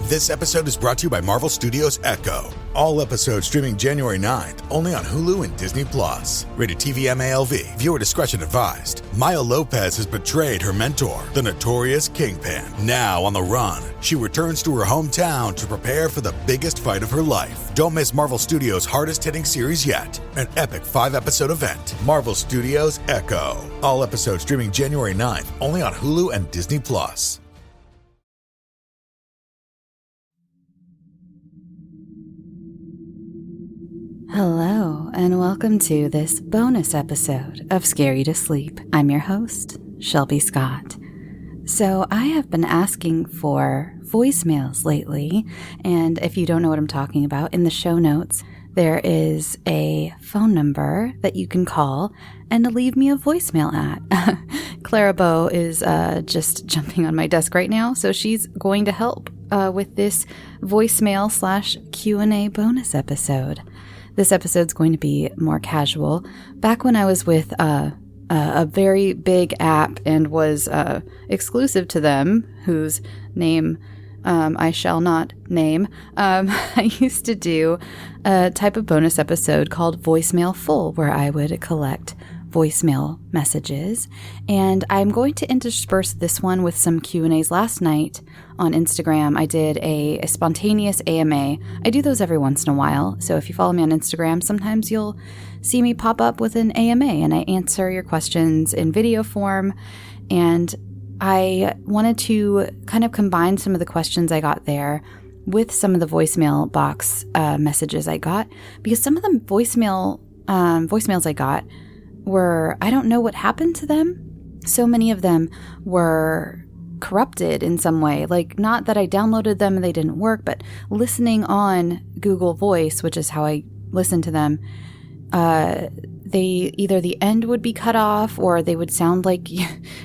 This episode is brought to you by Marvel Studios Echo. All episodes streaming January 9th, only on Hulu and Disney+. Rated TV MALV. Viewer discretion advised. Maya Lopez has betrayed her mentor, the notorious Kingpin. Now on the run, she returns to her hometown to prepare for the biggest fight of her life. Don't miss Marvel Studios' hardest-hitting series yet. An epic 5-episode event. Marvel Studios Echo. All episodes streaming January 9th, only on Hulu and Disney+. Hello, and welcome to this bonus episode of Scare You to Sleep. I'm your host, Shelby Scott. So I have been asking for voicemails lately, and if you don't know what I'm talking about, in the show notes, there is a phone number that you can call and leave me a voicemail at. Clara Bow is just jumping on my desk right now, so she's going to help with this voicemail / Q&A bonus episode. This episode's going to be more casual. Back when I was with a very big app and was exclusive to them, whose name I shall not name, I used to do a type of bonus episode called Voicemail Full, where I would collect voicemail messages. And I'm going to intersperse this one with some Q&As. Last night on Instagram, I did a spontaneous AMA. I do those every once in a while. So if you follow me on Instagram, sometimes you'll see me pop up with an AMA and I answer your questions in video form. And I wanted to kind of combine some of the questions I got there with some of the voicemail box messages I got, because some of the voicemails I got were, I don't know what happened to them. So many of them were corrupted in some way. Like, not that I downloaded them and they didn't work, but listening on Google Voice, which is how I listen to them, they either the end would be cut off or they would sound like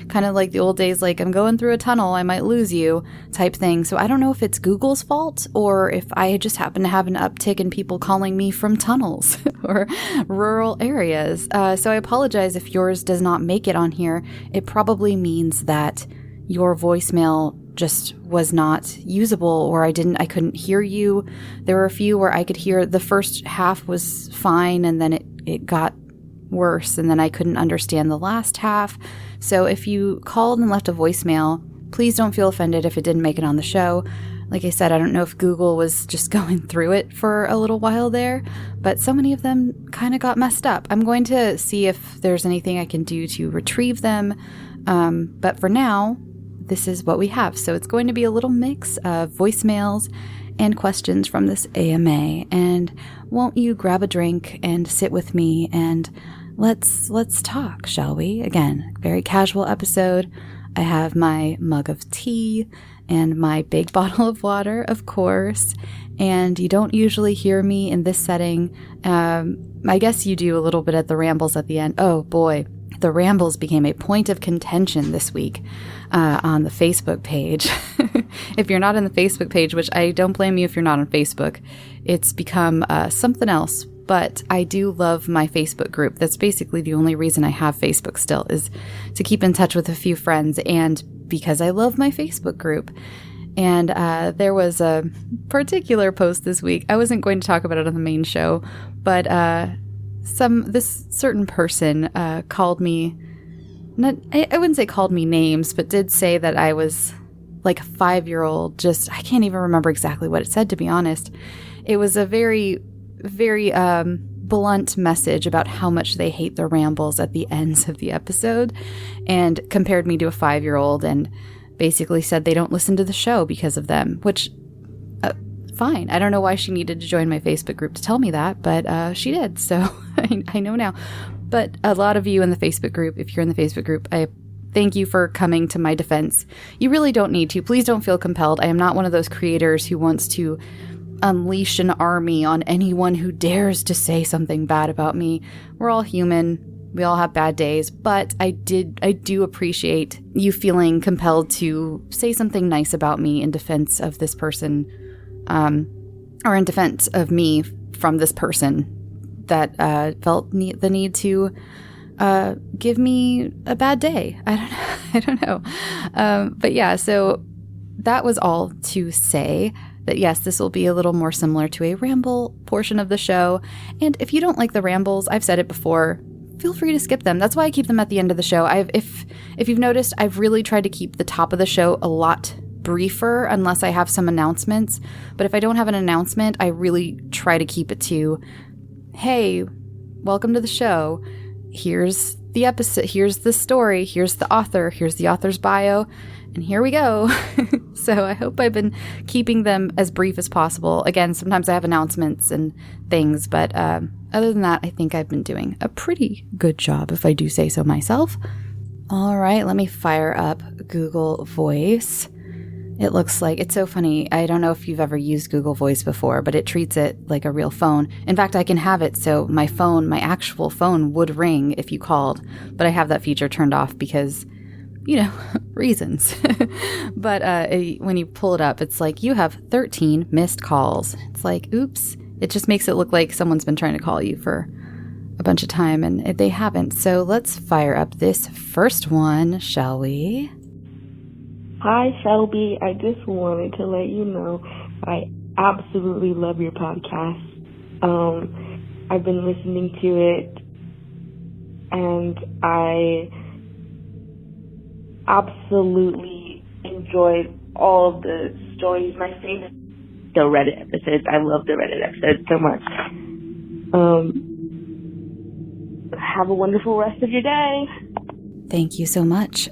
kind of like the old days, like I'm going through a tunnel, I might lose you type thing. So I don't know if it's Google's fault or if I just happen to have an uptick in people calling me from tunnels or rural areas. So I apologize if yours does not make it on here. It probably means that your voicemail just was not usable, or I couldn't hear you. There were a few where I could hear the first half was fine and then it got worse, and then I couldn't understand the last half. So if you called and left a voicemail, please don't feel offended if it didn't make it on the show. Like I said, I don't know if Google was just going through it for a little while there, but so many of them kind of got messed up. I'm going to see if there's anything I can do to retrieve them, but for now, this is what we have. So it's going to be a little mix of voicemails and questions from this AMA. And won't you grab a drink and sit with me and let's talk, shall we? Again, very casual episode. I have my mug of tea and my big bottle of water, of course. And you don't usually hear me in this setting. I guess you do a little bit at the rambles at the end. Oh boy. The rambles became a point of contention this week on the Facebook page. If you're not on the Facebook page, which I don't blame you if you're not on Facebook, it's become something else. But I do love my Facebook group. That's basically the only reason I have Facebook still, is to keep in touch with a few friends and because I love my Facebook group. And there was a particular post this week. I wasn't going to talk about it on the main show, but this certain person called me, I wouldn't say called me names, but did say that I was like a 5-year-old. I can't even remember exactly what it said, to be honest. It was a very, very blunt message about how much they hate the rambles at the ends of the episode, and compared me to a 5-year-old and basically said they don't listen to the show because of them, which fine. I don't know why she needed to join my Facebook group to tell me that, but she did. So I know now. But a lot of you in the Facebook group, if you're in the Facebook group, I thank you for coming to my defense. You really don't need to. Please don't feel compelled. I am not one of those creators who wants to unleash an army on anyone who dares to say something bad about me. We're all human. We all have bad days, but I do appreciate you feeling compelled to say something nice about me in defense of this person, or in defense of me from this person that felt the need to give me a bad day. I don't know. But yeah, so that was all to say that, yes, this will be a little more similar to a ramble portion of the show. And if you don't like the rambles, I've said it before, feel free to skip them. That's why I keep them at the end of the show. If you've noticed, I've really tried to keep the top of the show a lot briefer unless I have some announcements. But if I don't have an announcement, I really try to keep it to, hey, welcome to the show. Here's the episode. Here's the story. Here's the author. Here's the author's bio. And here we go. So I hope I've been keeping them as brief as possible. Again, sometimes I have announcements and things, but other than that, I think I've been doing a pretty good job, if I do say so myself. All right, let me fire up Google Voice. It looks like, it's so funny. I don't know if you've ever used Google Voice before, but it treats it like a real phone. In fact, I can have it so my actual phone would ring if you called, but I have that feature turned off because, reasons. But when you pull it up, it's like, you have 13 missed calls. It's like, oops. It just makes it look like someone's been trying to call you for a bunch of time, and they haven't. So let's fire up this first one, shall we? Hi, Shelby. I just wanted to let you know I absolutely love your podcast. I've been listening to it, and I absolutely enjoyed all of the stories. My favorite, the Reddit episodes. I love the Reddit episodes so much. Have a wonderful rest of your day. Thank you so much,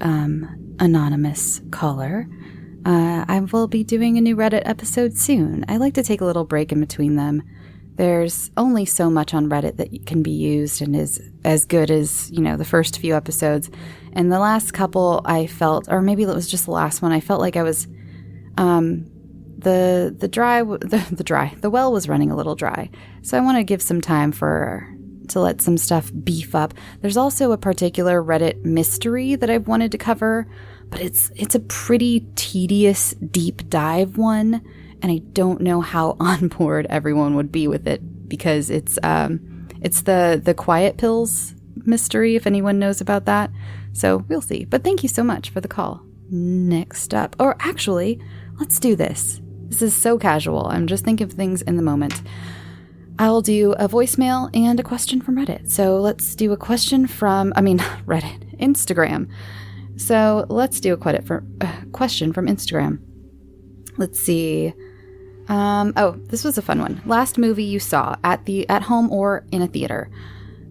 anonymous caller. I will be doing a new Reddit episode soon. I like to take a little break in between them. There's only so much on Reddit that can be used and is as good as, the first few episodes. And the last couple I felt, or maybe it was just the last one, I felt like I was, the well was running a little dry. So I want to give some time to let some stuff beef up. There's also a particular Reddit mystery that I've wanted to cover, but it's a pretty tedious deep dive one. And I don't know how on board everyone would be with it because it's the quiet pills mystery, if anyone knows about that. So we'll see. But thank you so much for the call. Next up, or actually, let's do this. This is so casual. I'm just thinking of things in the moment. I'll do a voicemail and a question from Reddit. So let's do a question from, Reddit, Instagram. So let's do a question from Instagram. Let's see. This was a fun one. Last movie you saw at home or in a theater.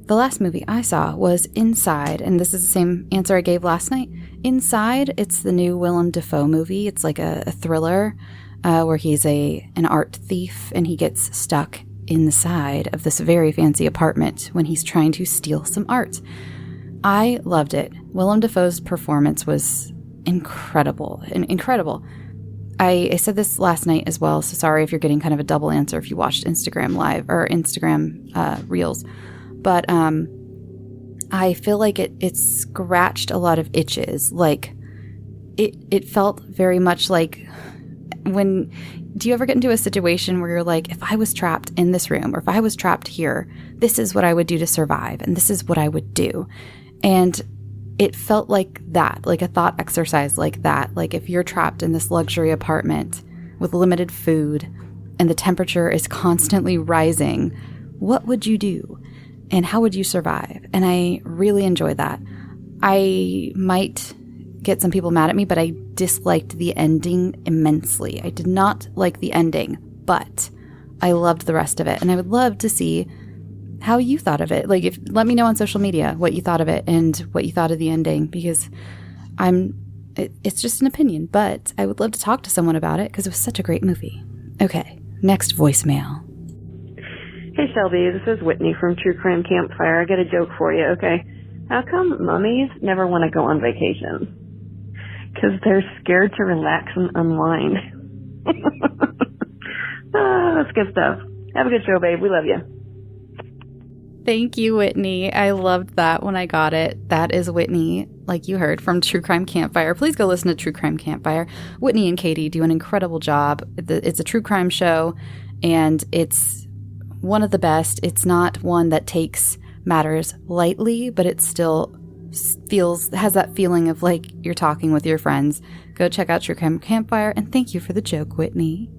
The last movie I saw was Inside, and this is the same answer I gave last night. Inside, it's the new Willem Dafoe movie. It's like a thriller where he's an art thief, and he gets stuck inside of this very fancy apartment when he's trying to steal some art. I loved it. Willem Dafoe's performance was incredible. I said this last night as well, so sorry if you're getting kind of a double answer if you watched Instagram Live or Instagram Reels. But I feel like it scratched a lot of itches. Like, it felt very much like do you ever get into a situation where you're like, if I was trapped in this room or if I was trapped here, this is what I would do to survive and this is what I would do. And it felt like that, like a thought exercise like that. Like if you're trapped in this luxury apartment with limited food and the temperature is constantly rising, what would you do? And how would you survive? And I really enjoyed that. I might get some people mad at me, but I disliked the ending immensely. I did not like the ending, but I loved the rest of it. And I would love to see how you thought of it. Like, let me know on social media what you thought of it and what you thought of the ending, because it's just an opinion, but I would love to talk to someone about it because it was such a great movie. Okay, next voicemail. Hey, Shelby, this is Whitney from True Crime Campfire. I got a joke for you, okay? How come mummies never want to go on vacation? Because they're scared to relax and unwind. That's good stuff. Have a good show, babe. We love you. Thank you, Whitney. I loved that when I got it. That is Whitney, like you heard, from True Crime Campfire. Please go listen to True Crime Campfire. Whitney and Katie do an incredible job. It's a true crime show, and it's one of the best. It's not one that takes matters lightly, but it still has that feeling of like you're talking with your friends, Go check out True Crime Campfire, and thank you for the joke, Whitney.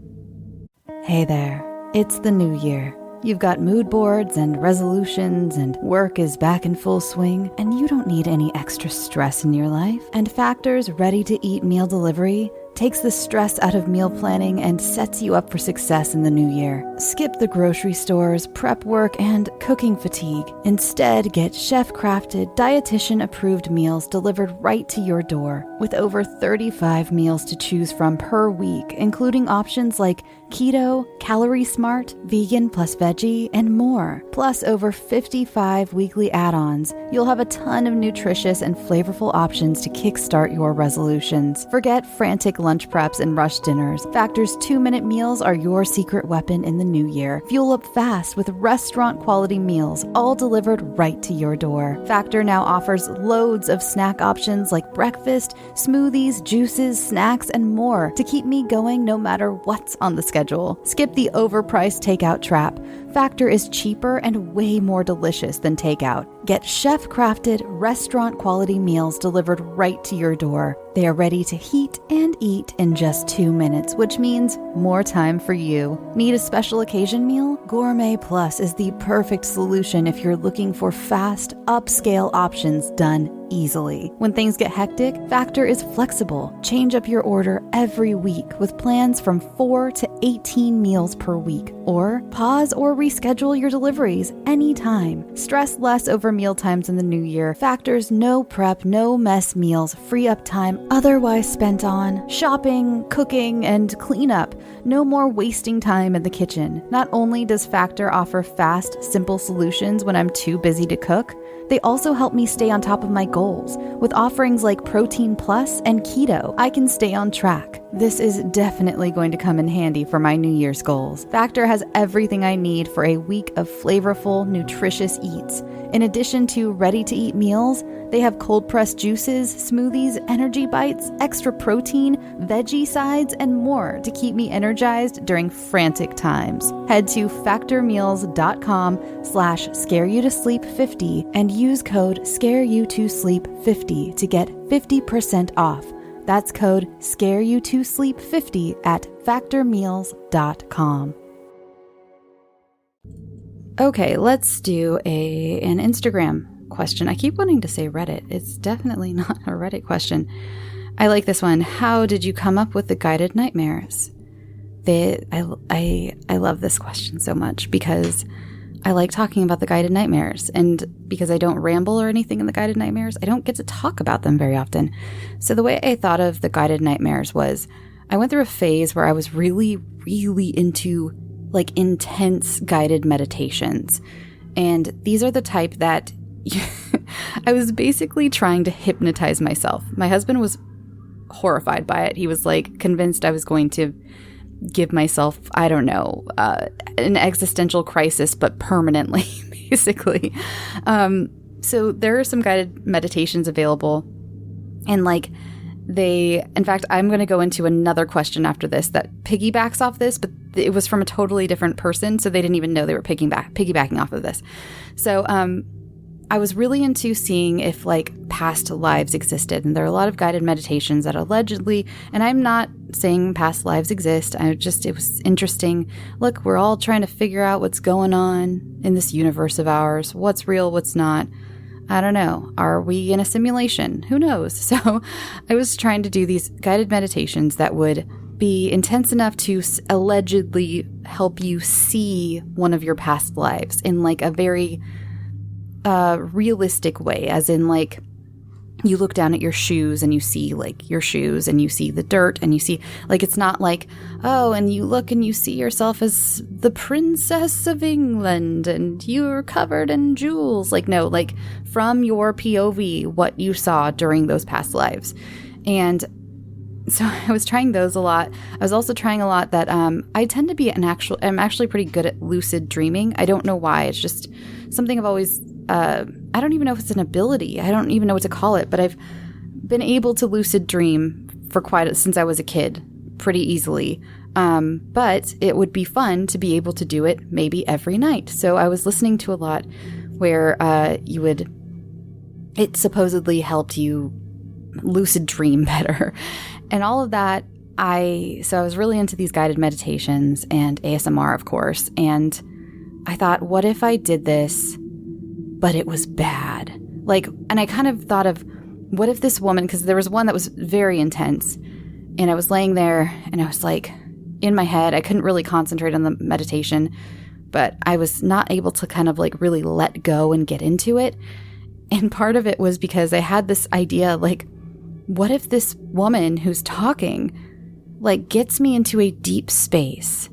Hey there, it's the new year. You've got mood boards and resolutions, and work is back in full swing, and you don't need any extra stress in your life. And Factor's ready-to-eat meal delivery takes the stress out of meal planning and sets you up for success in the new year. Skip the grocery stores, prep work, and cooking fatigue. Instead, get chef-crafted, dietitian-approved meals delivered right to your door, with over 35 meals to choose from per week, including options like keto, calorie smart, vegan plus veggie, and more. Plus over 55 weekly add-ons. You'll have a ton of nutritious and flavorful options to kickstart your resolutions. Forget frantic lunch preps and rush dinners. Factor's 2-minute meals are your secret weapon in the new year. Fuel up fast with restaurant-quality meals, all delivered right to your door. Factor now offers loads of snack options like breakfast, smoothies, juices, snacks, and more to keep me going no matter what's on the schedule. Skip the overpriced takeout trap. Factor is cheaper and way more delicious than takeout. Get chef-crafted, restaurant-quality meals delivered right to your door. They are ready to heat and eat in just 2 minutes, which means more time for you. Need a special occasion meal? Gourmet Plus is the perfect solution if you're looking for fast, upscale options done easily. When things get hectic, Factor is flexible. Change up your order every week with plans from 4 to 18 meals per week. Or pause or reschedule your deliveries anytime. Stress less over meal times in the new year. Factor's no prep, no mess meals free up time otherwise spent on shopping, cooking, and cleanup. No more wasting time in the kitchen. Not only does Factor offer fast, simple solutions when I'm too busy to cook, they also help me stay on top of my goals. With offerings like Protein Plus and Keto, I can stay on track. This is definitely going to come in handy for my New Year's goals. Factor has everything I need for a week of flavorful, nutritious eats. In addition to ready-to-eat meals, they have cold-pressed juices, smoothies, energy bites, extra protein, veggie sides, and more to keep me energized during frantic times. Head to factormeals.com/scareyoutosleep50 and use code scareyoutosleep50 to get 50% off. That's code scareyoutosleep50 at factormeals.com. Okay, let's do an Instagram question. I keep wanting to say Reddit. It's definitely not a Reddit question. I like this one. How did you come up with the guided nightmares? I love this question so much because I like talking about the guided nightmares, and because I don't ramble or anything in the guided nightmares, I don't get to talk about them very often. So the way I thought of the guided nightmares was I went through a phase where I was really, really into like intense guided meditations. And these are the type that I was basically trying to hypnotize myself. My husband was horrified by it. He was like convinced I was going to give myself, I don't know, an existential crisis, but permanently, basically. So there are some guided meditations available. And like in fact, I'm going to go into another question after this that piggybacks off this, but it was from a totally different person. So they didn't even know they were piggybacking off of this. So, I was really into seeing if like past lives existed, and there are a lot of guided meditations that allegedly, and I'm not saying past lives exist, it was interesting. Look, we're all trying to figure out what's going on in this universe of ours, what's real, what's not. I don't know. Are we in a simulation? Who knows? So I was trying to do these guided meditations that would be intense enough to allegedly help you see one of your past lives in like a very realistic way, as in like you look down at your shoes and you see like your shoes and you see the dirt and you see like, it's not like, oh, and you look and you see yourself as the Princess of England and you're covered in jewels. Like, no, like from your POV, what you saw during those past lives. And so I was trying those a lot. I was also trying a lot that I tend to be I'm actually pretty good at lucid dreaming. I don't know why. It's just something I've always, I don't even know if it's an ability. I don't even know what to call it, but I've been able to lucid dream since I was a kid pretty easily. But it would be fun to be able to do it maybe every night. So I was listening to a lot where it supposedly helped you lucid dream better. And all of that, so I was really into these guided meditations and ASMR, of course. And I thought, what if I did this, but it was bad? And I kind of thought of, what if this woman, because there was one that was very intense, and I was laying there and I was like, in my head, I couldn't really concentrate on the meditation, but I was not able to kind of like really let go and get into it. And part of it was because I had this idea, like, what if this woman who's talking, like, gets me into a deep space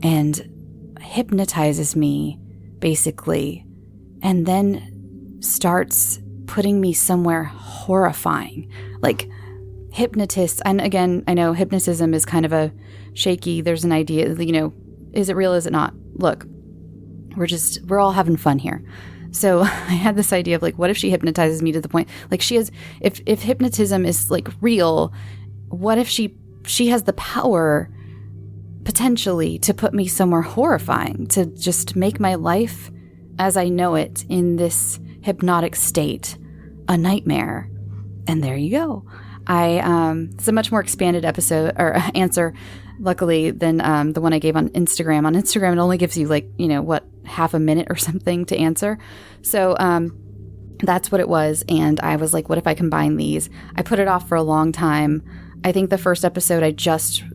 and hypnotizes me, basically, and then starts putting me somewhere horrifying. Like, hypnotists, and again, I know hypnotism is kind of a shaky, there's an idea, is it real, is it not? Look, we're all having fun here. So I had this idea of like, what if she hypnotizes me to the point, like if hypnotism is like real, what if she has the power potentially to put me somewhere horrifying, to just make my life as I know it in this hypnotic state a nightmare. And there you go. It's a much more expanded episode or answer, luckily, than the one I gave on Instagram. On Instagram, it only gives you like, half a minute or something to answer. So that's what it was. And I was like, what if I combine these? I put it off for a long time. I think the first episode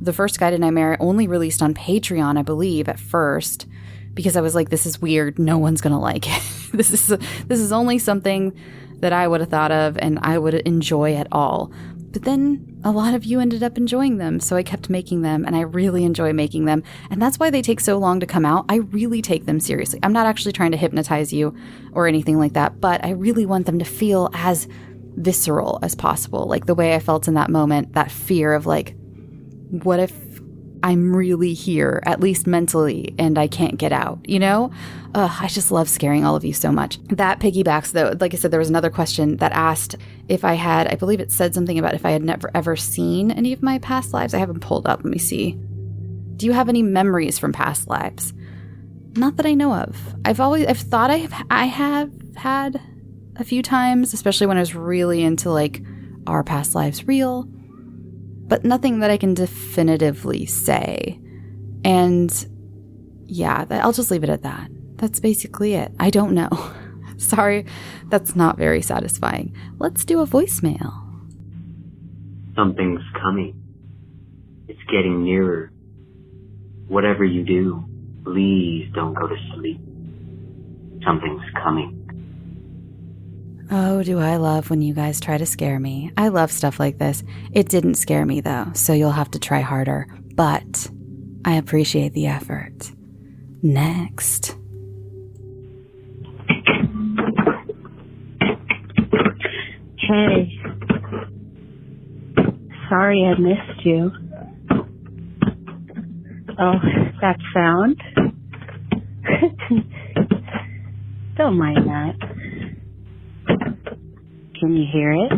the first Guided Nightmare I only released on Patreon, I believe, at first, because I was like, this is weird. No one's going to like it. This is only something that I would have thought of and I would enjoy at all. But then a lot of you ended up enjoying them, so I kept making them, and I really enjoy making them. And that's why they take so long to come out. I really take them seriously. I'm not actually trying to hypnotize you or anything like that, but I really want them to feel as visceral as possible. Like the way I felt in that moment, that fear of like, what if I'm really here, at least mentally, and I can't get out, I just love scaring all of you so much. That piggybacks, though, like I said, there was another question that asked if I believe it said something about if I had never ever seen any of my past lives. I haven't pulled up. Let me see. Do you have any memories from past lives? Not that I know of. I've thought I have had a few times, especially when I was really into like, are past lives real? But nothing that I can definitively say. And yeah, I'll just leave it at that. That's basically it. I don't know. Sorry, that's not very satisfying. Let's do a voicemail. Something's coming. It's getting nearer. Whatever you do, please don't go to sleep. Something's coming. Oh, do I love when you guys try to scare me. I love stuff like this. It didn't scare me, though, so you'll have to try harder. But I appreciate the effort. Next. Hey. Sorry I missed you. Oh, that sound? Don't mind that. Can you hear it?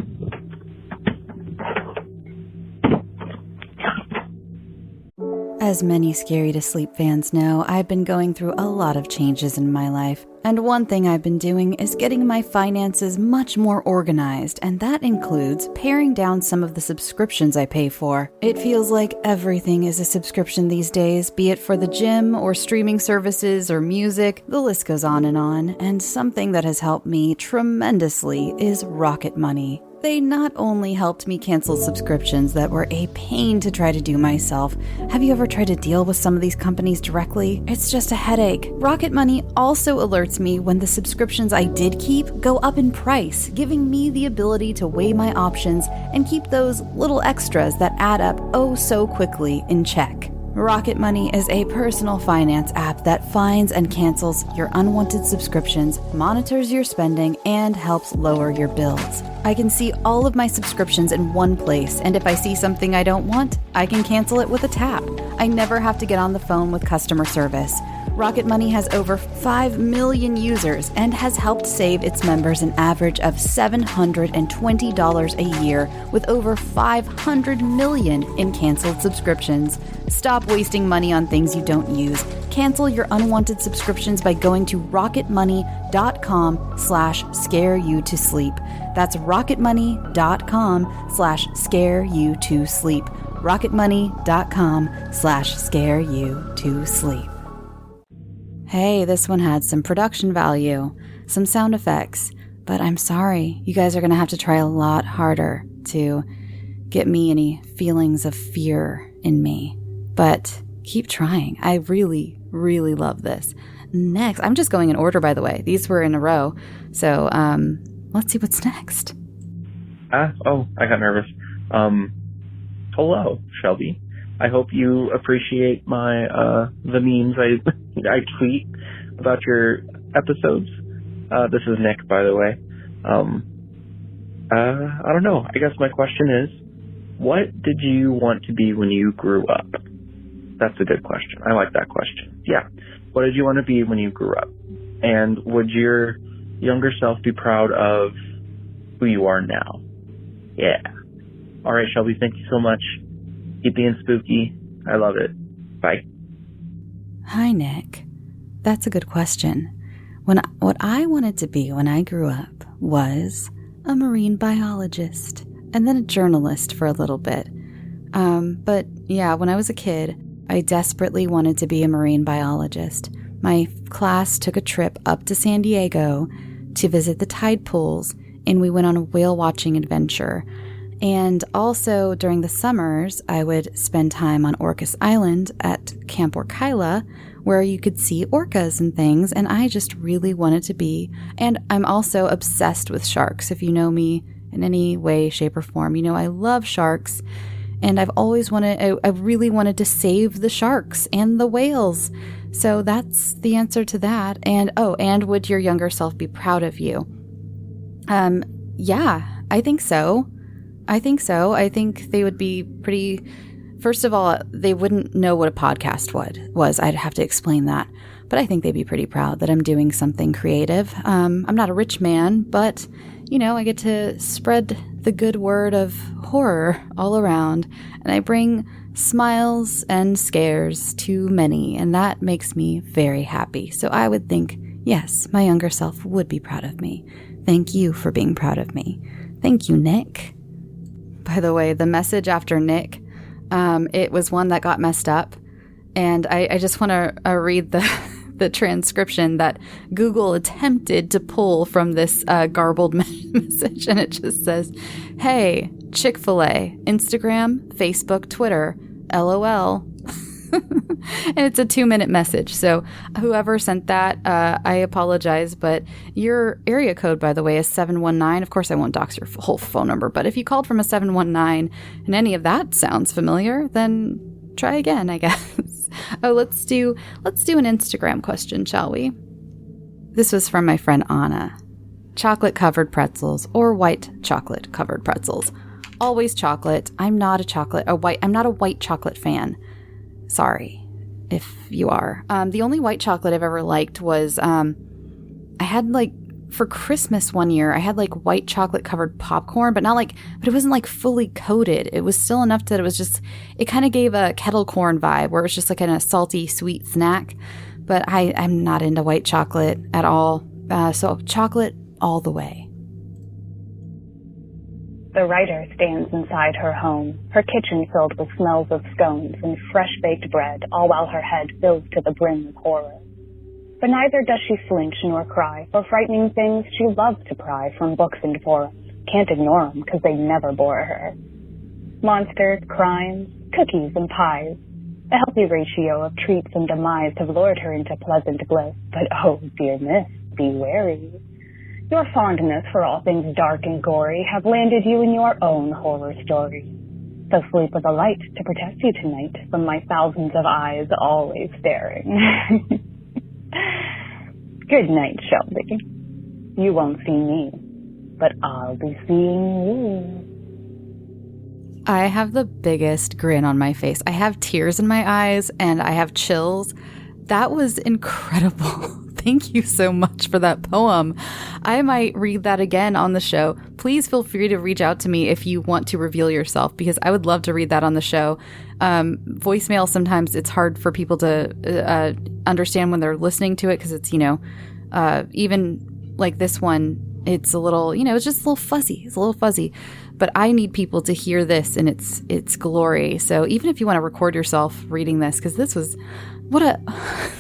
As many Scary to Sleep fans know, I've been going through a lot of changes in my life. And one thing I've been doing is getting my finances much more organized, and that includes paring down some of the subscriptions I pay for. It feels like everything is a subscription these days, be it for the gym or streaming services or music, the list goes on, and something that has helped me tremendously is Rocket Money. They not only helped me cancel subscriptions that were a pain to try to do myself. Have you ever tried to deal with some of these companies directly? It's just a headache. Rocket Money also alerts me when the subscriptions I did keep go up in price, giving me the ability to weigh my options and keep those little extras that add up oh so quickly in check. Rocket Money is a personal finance app that finds and cancels your unwanted subscriptions, monitors your spending, and helps lower your bills. I can see all of my subscriptions in one place, and if I see something I don't want, I can cancel it with a tap. I never have to get on the phone with customer service. Rocket Money has over 5 million users and has helped save its members an average of $720 a year with over 500 million in canceled subscriptions. Stop wasting money on things you don't use. Cancel your unwanted subscriptions by going to rocketmoney.com/scareyoutosleep. That's rocketmoney.com/scareyoutosleep. rocketmoney.com/scareyoutosleep. Hey, this one had some production value, some sound effects, but I'm sorry, you guys are going to have to try a lot harder to get me any feelings of fear in me. But keep trying. I really, really love this. Next, I'm just going in order, by the way. These were in a row. So, let's see what's next. I got nervous. Hello, Shelby. I hope you appreciate my, the memes I tweet about your episodes. This is Nick, by the way. I don't know. I guess my question is, what did you want to be when you grew up? That's a good question. I like that question. Yeah. What did you want to be when you grew up? And would your younger self be proud of who you are now? Yeah. All right, Shelby, thank you so much. Keep being spooky. I love it. Bye. Hi, Nick. That's a good question. What I wanted to be when I grew up was a marine biologist and then a journalist for a little bit. But yeah, when I was a kid, I desperately wanted to be a marine biologist. My class took a trip up to San Diego to visit the tide pools, and we went on a whale watching adventure. And also during the summers, I would spend time on Orcas Island at Camp Orkyla, where you could see orcas and things, and I just really wanted to be. And I'm also obsessed with sharks. If you know me in any way, shape, or form, you know I love sharks. And I really wanted to save the sharks and the whales. So that's the answer to that. And would your younger self be proud of you? Yeah, I think so. I think they would be pretty. First of all, they wouldn't know what a podcast was. I'd have to explain that. But I think they'd be pretty proud that I'm doing something creative. I'm not a rich man, but, I get to spread the good word of horror all around. And I bring smiles and scares to many. And that makes me very happy. So I would think, yes, my younger self would be proud of me. Thank you for being proud of me. Thank you, Nick. By the way, the message after Nick, it was one that got messed up. And I just want to read the transcription that Google attempted to pull from this garbled message. And it just says, hey, Chick-fil-A, Instagram, Facebook, Twitter, LOL. And it's a 2-minute message. So whoever sent that, I apologize. But your area code, by the way, is 719. Of course, I won't dox your whole phone number. But if you called from a 719 and any of that sounds familiar, then try again, I guess. Let's do an Instagram question, shall we? This was from my friend Anna. Chocolate covered pretzels or white chocolate covered pretzels? Always chocolate. I'm not a white chocolate fan. Sorry if you are. The only white chocolate I've ever liked was I had for Christmas one year, I had white chocolate covered popcorn, but it wasn't fully coated. It was still enough that it kind of gave a kettle corn vibe where it was just kind of salty, sweet snack. But I'm not into white chocolate at all. So chocolate all the way. The writer stands inside her home, her kitchen filled with smells of scones and fresh-baked bread, all while her head fills to the brim with horror. But neither does she flinch nor cry for frightening things she loves to pry from books and forums. Can't ignore them because they never bore her. Monsters, crimes, cookies, and pies. A healthy ratio of treats and demise have lured her into pleasant bliss. But oh, dear miss, be wary. Your fondness for all things dark and gory have landed you in your own horror story. So sleep with a light to protect you tonight from my thousands of eyes always staring. Good night, Shelby. You won't see me, but I'll be seeing you. I have the biggest grin on my face. I have tears in my eyes and I have chills. That was incredible. Thank you so much for that poem. I might read that again on the show. Please feel free to reach out to me if you want to reveal yourself, because I would love to read that on the show. Voicemail, sometimes it's hard for people to understand when they're listening to it, because it's, even like this one, it's a little, it's just a little fuzzy. It's a little fuzzy. But I need people to hear this in its glory. So even if you want to record yourself reading this, because this was,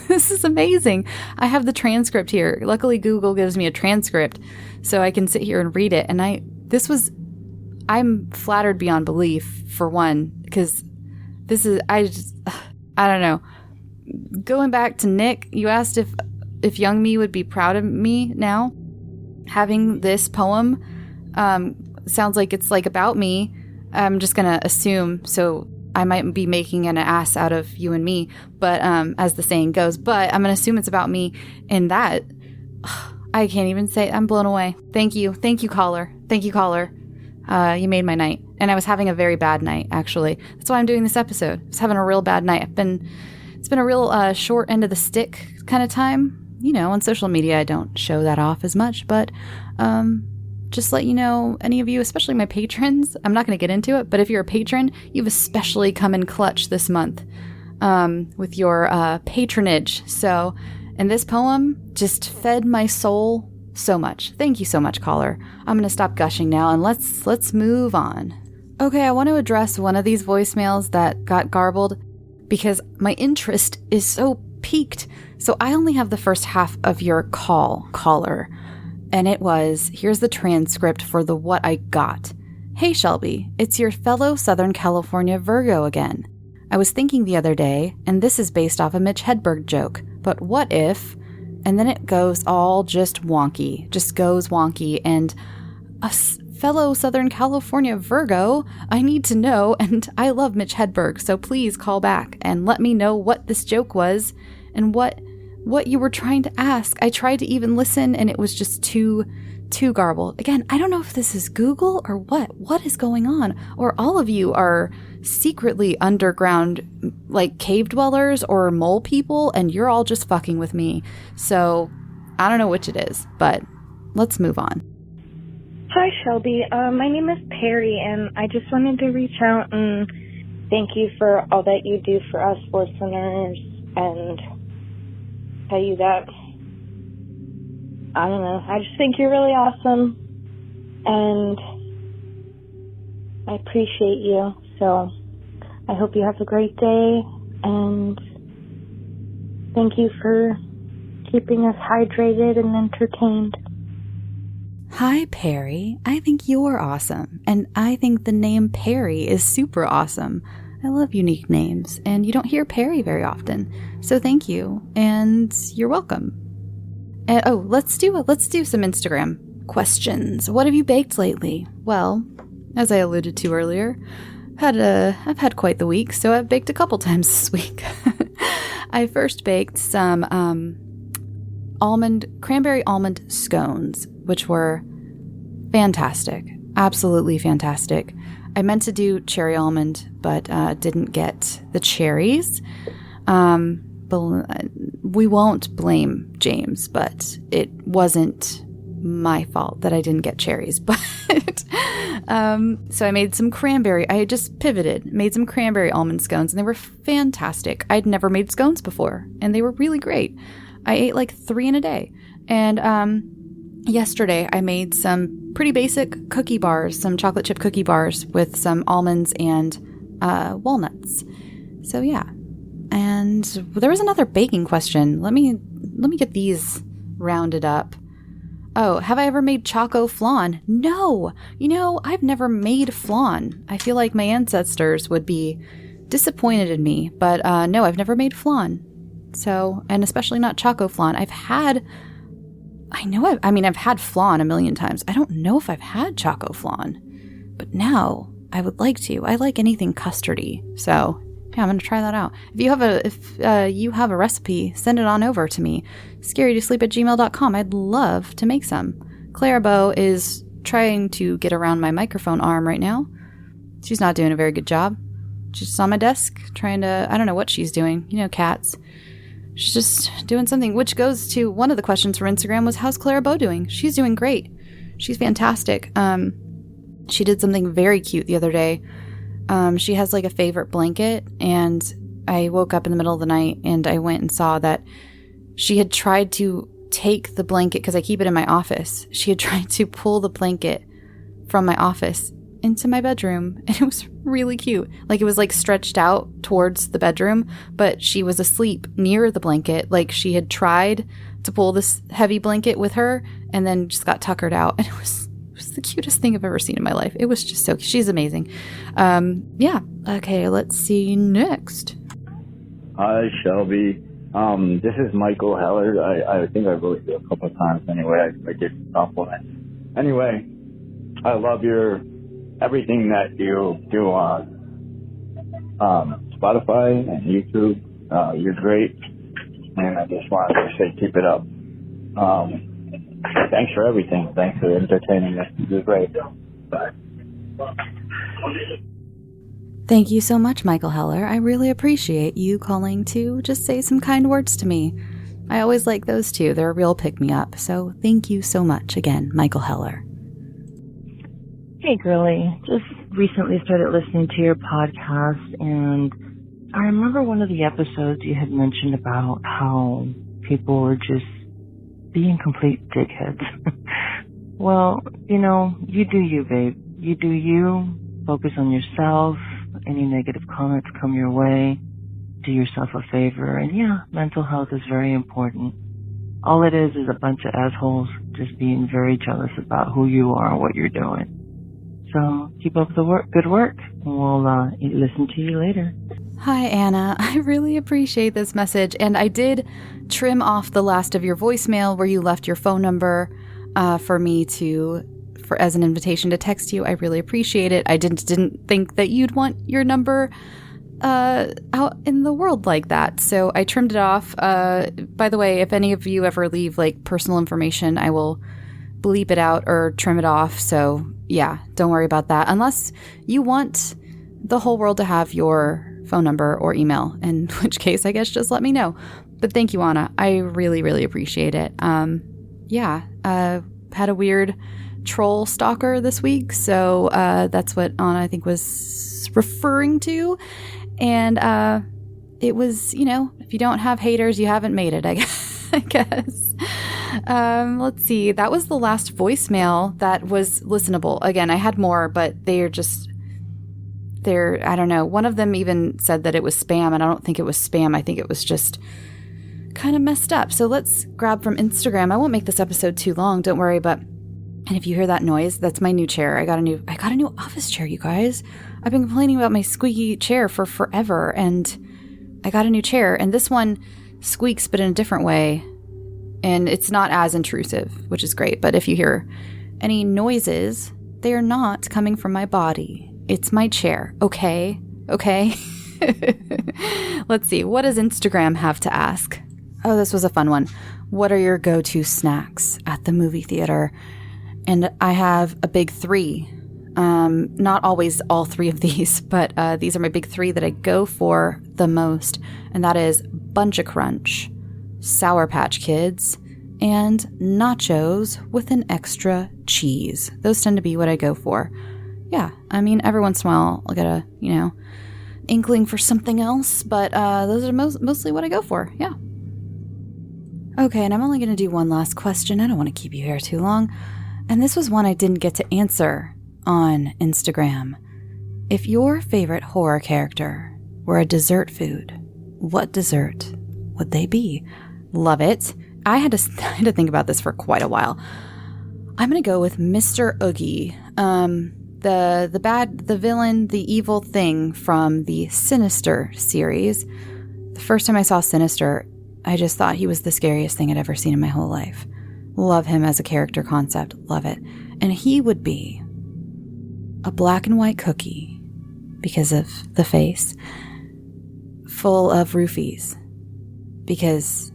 this is amazing. I have the transcript here. Luckily, Google gives me a transcript so I can sit here and read it. And I'm flattered beyond belief, for one, because this is, I don't know. Going back to Nick, you asked if young me would be proud of me now. Having this poem sounds like it's like about me. I'm just going to assume, so I might be making an ass out of you and me, but as the saying goes, but I'm going to assume it's about me, and that, I can't even say it. I'm blown away. Thank you. Thank you, caller. Thank you, caller. You made my night. And I was having a very bad night, actually. That's why I'm doing this episode. I was having a real bad night. It's been a real short end of the stick kind of time. On social media, I don't show that off as much, but just let you know, any of you, especially my patrons, I'm not going to get into it, but if you're a patron, you've especially come in clutch this month with your patronage. So, and this poem just fed my soul so much. Thank you so much, caller. I'm going to stop gushing now, and let's move on. Okay, I want to address one of these voicemails that got garbled because my interest is so piqued. So I only have the first half of your caller. And it was, here's the transcript for the what I got. Hey, Shelby, it's your fellow Southern California Virgo again. I was thinking the other day, and this is based off a Mitch Hedberg joke, but what if, and then it goes all just goes wonky, and a fellow Southern California Virgo, I need to know, and I love Mitch Hedberg, so please call back and let me know what this joke was and what you were trying to ask. I tried to even listen, and it was just too garbled. Again, I don't know if this is Google or what is going on, or all of you are secretly underground, like cave dwellers or mole people, and you're all just fucking with me. So I don't know which it is, but let's move on. Hi, Shelby. My name is Perry, and I just wanted to reach out and thank you for all that you do for us listeners, and tell you that, I don't know, I just think you're really awesome, and I appreciate you, so I hope you have a great day, and thank you for keeping us hydrated and entertained. Hi, Perry. I think you're awesome, and I think the name Perry is super awesome. I love unique names, and you don't hear Perry very often, so thank you, and you're welcome. And, let's do some Instagram questions. What have you baked lately? Well, as I alluded to earlier, I've had quite the week, so I've baked a couple times this week. I first baked some cranberry almond scones, which were fantastic, absolutely fantastic. I meant to do cherry almond, but didn't get the cherries. We won't blame James, but it wasn't my fault that I didn't get cherries. But so I made some cranberry. I had just pivoted, made some cranberry almond scones, and they were fantastic. I'd never made scones before, and they were really great. I ate like 3 in a day. And yesterday I made some pretty basic cookie bars, some chocolate chip cookie bars with some almonds and walnuts. So yeah. And there was another baking question. Let me get these rounded up. Oh, have I ever made choco flan? No. I've never made flan. I feel like my ancestors would be disappointed in me, but no, I've never made flan. So, and especially not choco flan. I've had flan a million times. I don't know if I've had choco flan, but now I would like to. I like anything custardy. So yeah, I'm going to try that out. If you have a recipe, send it on over to me. scareyoutosleep@gmail.com. I'd love to make some. Clarabo is trying to get around my microphone arm right now. She's not doing a very good job. She's just on my desk trying to, I don't know what she's doing. Cats. she's just doing something, which goes to one of the questions from Instagram was, how's Clara Beau doing? She's doing great. She's fantastic. She did something very cute the other day. She has like a favorite blanket, and I woke up in the middle of the night and I went and saw that she had tried to take the blanket, because I keep it in my office. She had tried to pull the blanket from my office into my bedroom, and it was really cute. Like, it was like stretched out towards the bedroom, but she was asleep near the blanket. Like, she had tried to pull this heavy blanket with her and then just got tuckered out, and it was the cutest thing I've ever seen in my life. It was just so, she's amazing. Yeah. Okay, let's see next. Hi, Shelby. This is Michael Heller. I think I wrote you a couple of times anyway. I gave you compliments. Anyway, I love everything that you do on Spotify and YouTube. You're great. And I just wanted to say keep it up. Thanks for everything. Thanks for entertaining us. You're great. Bye. Thank you so much, Michael Heller. I really appreciate you calling to just say some kind words to me. I always like those too. They're a real pick-me-up. So thank you so much again, Michael Heller. Hey, girly. Just recently started listening to your podcast, and I remember one of the episodes you had mentioned about how people were just being complete dickheads. Well, you do you, babe. You do you. Focus on yourself. Any negative comments come your way, do yourself a favor. And yeah, mental health is very important. All it is a bunch of assholes just being very jealous about who you are and what you're doing. So keep up the good work, and we'll listen to you later. Hi, Anna. I really appreciate this message. And I did trim off the last of your voicemail where you left your phone number for me as an invitation to text you. I really appreciate it. I didn't think that you'd want your number out in the world like that. So I trimmed it off. By the way, if any of you ever leave like personal information, I will bleep it out or trim it off. So yeah, don't worry about that. Unless you want the whole world to have your phone number or email, in which case I guess just let me know. But thank you, Anna. I really, really appreciate it. Had a weird troll stalker this week, so that's what Anna I think was referring to. And it was, if you don't have haters, you haven't made it, I guess. Let's see, that was the last voicemail that was listenable. Again, I had more, but they're I don't know, one of them even said that it was spam, and I don't think it was spam. I think it was just kind of messed up. So let's grab from Instagram. I won't make this episode too long, don't worry, but and if you hear that noise, that's my new chair. I got a new office chair, you guys. I've been complaining about my squeaky chair for forever, and I got a new chair, and this one squeaks, but in a different way, and it's not as intrusive, which is great. But if you hear any noises, they are not coming from my body. It's my chair. Okay? Let's see. What does Instagram have to ask? Oh, this was a fun one. What are your go-to snacks at the movie theater? And I have a big 3. Not always all 3 of these, but these are my big 3 that I go for the most. And that is Bunch of Crunch, Sour Patch Kids, and nachos with an extra cheese. Those tend to be what I go for. Yeah, I mean, every once in a while I'll get a, inkling for something else, but those are mostly what I go for. Yeah. Okay, and I'm only going to do one last question. I don't want to keep you here too long. And this was one I didn't get to answer on Instagram. If your favorite horror character were a dessert food, what dessert would they be? Love it. I had to think about this for quite a while. I'm going to go with Mr. Oogie. The villain, the evil thing from the Sinister series. The first time I saw Sinister, I just thought he was the scariest thing I'd ever seen in my whole life. Love him as a character concept. Love it. And he would be a black and white cookie because of the face, full of roofies. Because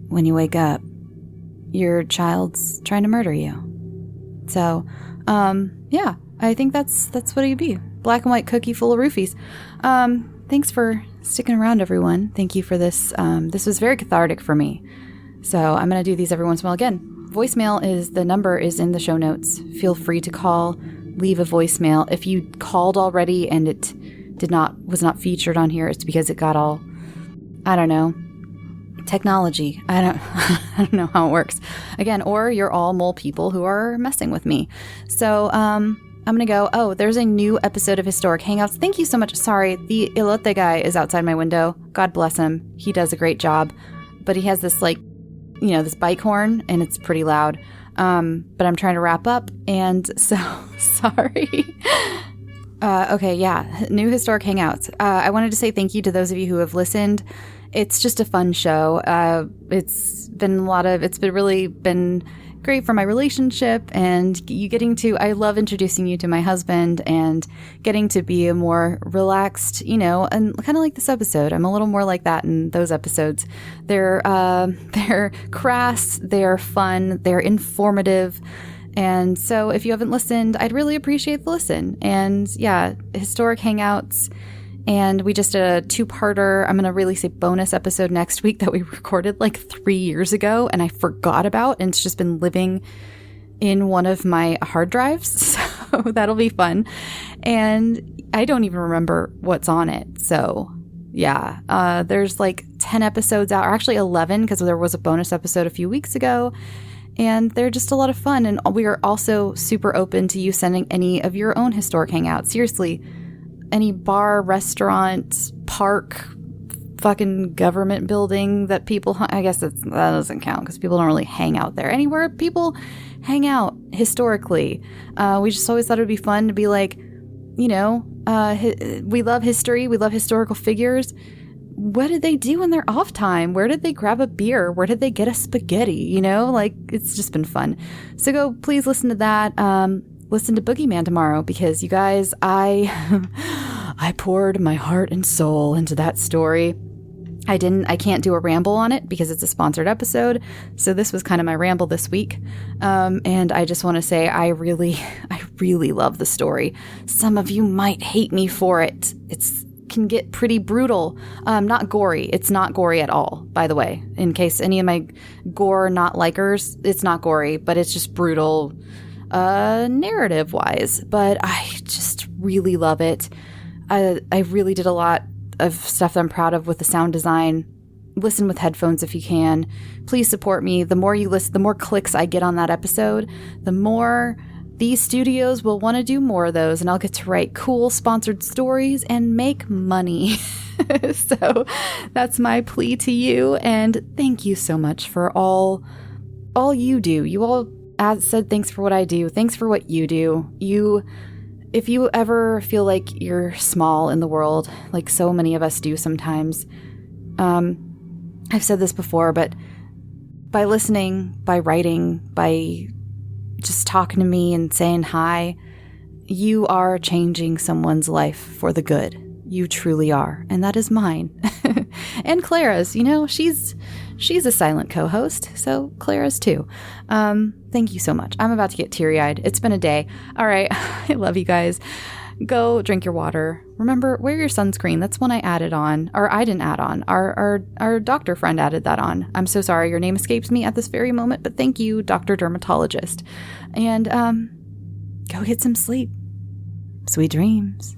when you wake up, your child's trying to murder you. So, yeah, I think that's what he'd be. Black and white cookie full of roofies. thanks for sticking around, everyone. Thank you for this. This was very cathartic for me. So I'm going to do these every once in a while again. Voicemail the number is in the show notes. Feel free to call, leave a voicemail. If you called already and it was not featured on here, it's because it got all, I don't know, technology. I don't know how it works. Again, or you're all mole people who are messing with me. So, I'm going to go, there's a new episode of Historic Hangouts. Thank you so much. Sorry, the elote guy is outside my window. God bless him. He does a great job. But he has this this bike horn, and it's pretty loud. But I'm trying to wrap up, and so sorry. Okay, yeah, new Historic Hangouts. I wanted to say thank you to those of you who have listened. It's just a fun show. It's really been great for my relationship, and I love introducing you to my husband and getting to be a more relaxed, and kind of like this episode. I'm a little more like that in those episodes. They're crass, they're fun, they're informative. And so if you haven't listened, I'd really appreciate the listen. And yeah, Historic Hangouts. And we just did a 2-parter. I'm going to release a bonus episode next week that we recorded like 3 years ago and I forgot about. And it's just been living in one of my hard drives. So that'll be fun. And I don't even remember what's on it. So yeah, there's like 10 episodes out, or actually 11, because there was a bonus episode a few weeks ago. And they're just a lot of fun. And we are also super open to you sending any of your own historic hangouts. Seriously, any bar, restaurant, park, fucking government building that people, I guess that doesn't count because people don't really hang out there. Anywhere people hang out historically. We just always thought it would be fun to be like, we love history. We love historical figures. What did they do in their off time? Where did they grab a beer? Where did they get a spaghetti? It's just been fun. So go, please listen to that. Listen to Boogeyman tomorrow because you guys, I poured my heart and soul into that story. I can't do a ramble on it because it's a sponsored episode. So this was kind of my ramble this week. And I just want to say, I really love the story. Some of you might hate me for it. Can get pretty brutal. Not gory. It's not gory at all, by the way. In case any of my gore not likers, it's not gory, but it's just brutal narrative wise. But I just really love it. I really did a lot of stuff that I'm proud of with the sound design. Listen with headphones if you can. Please support me. The more you listen, the more clicks I get on that episode, the more these studios will want to do more of those, and I'll get to write cool sponsored stories and make money. So that's my plea to you, and thank you so much for all you do. You all said thanks for what I do. Thanks for what you do. If you ever feel like you're small in the world, like so many of us do sometimes, I've said this before, but by listening, by writing, by just talking to me and saying hi, you are changing someone's life for the good. You truly are. And that is mine. And Clara's, she's a silent co-host. So Clara's too. Thank you so much. I'm about to get teary-eyed. It's been a day. All right. I love you guys. Go drink your water. Remember, wear your sunscreen. That's one I added on, or I didn't add on. Our doctor friend added that on. I'm so sorry. Your name escapes me at this very moment, but thank you, Dr. Dermatologist. And go get some sleep. Sweet dreams.